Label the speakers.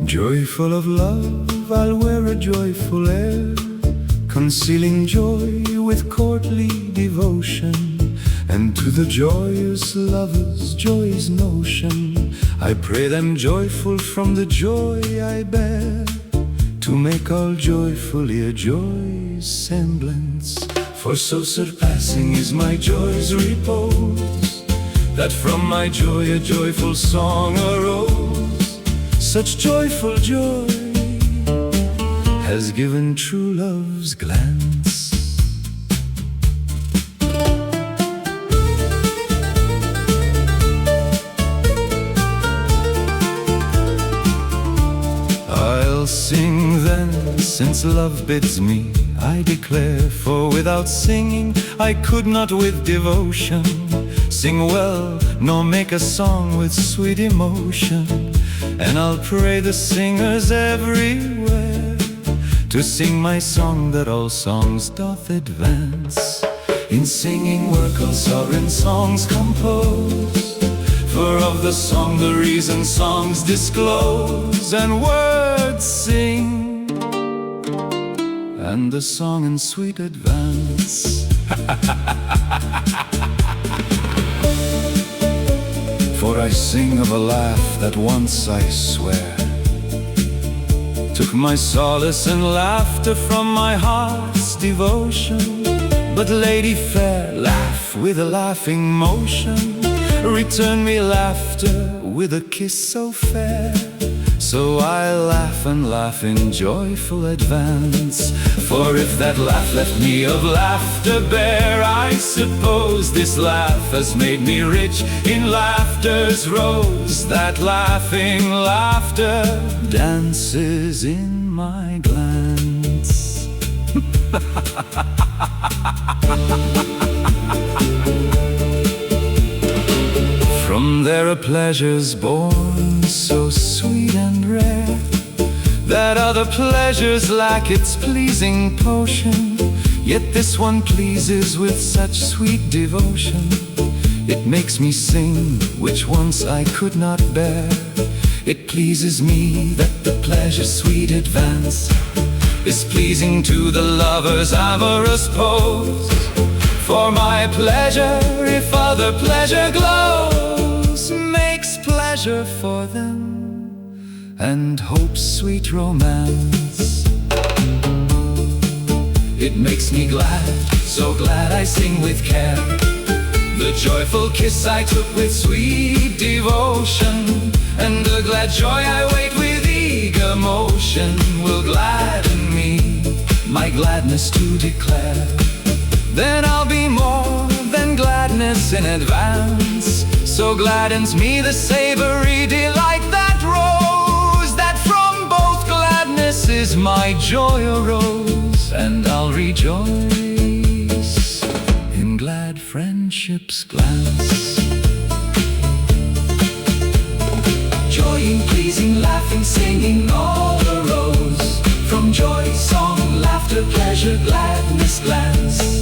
Speaker 1: Joyful of love, I'll wear a joyful air, concealing joy with courtly devotion. And to the joyous lovers, joy's notion, I pray them joyful from the joy I bear, to make all joyfully a joy's semblance. For so surpassing is my joy's repose, that from my joy a joyful song arose. Such joyful joy has given true love's glance. I'll sing then, since love bids me, I declare, for without singing I could not with devotion sing well, nor make a song with sweet emotion. And I'll pray the singers everywhere to sing my song that all songs doth advance. In singing work all sovereign songs compose, for of the song the reason songs disclose. And words sing, and the song in sweet advance. For I sing of a laugh that once, I swear, took my solace and laughter from my heart's devotion. But lady fair, laugh with a laughing motion, return me laughter with a kiss so fair. So I laugh and laugh in joyful advance. For if that laugh left me of laughter bare, I suppose this laugh has made me rich in laughter's rose. That laughing laughter dances in my glance. From there are pleasures born so sweet and rare, that other pleasures lack its pleasing potion. Yet this one pleases with such sweet devotion. It makes me sing, which once I could not bear. It pleases me that the pleasure's sweet advance is pleasing to the lover's amorous pose. For my pleasure, if other pleasure glows, makes pleasure for them, and hope's sweet romance. It makes me glad, so glad I sing with care, the joyful kiss I took with sweet devotion. And the glad joy I wait with eager motion will gladden me, my gladness to declare. Then I'll be more than gladness in advance. So gladdens me the savory delight that rose, that from both gladnesses my joy arose. And I'll rejoice in glad friendship's glance. Joy in pleasing, laughing, singing all arose, from joy, song, laughter, pleasure, gladness, glance.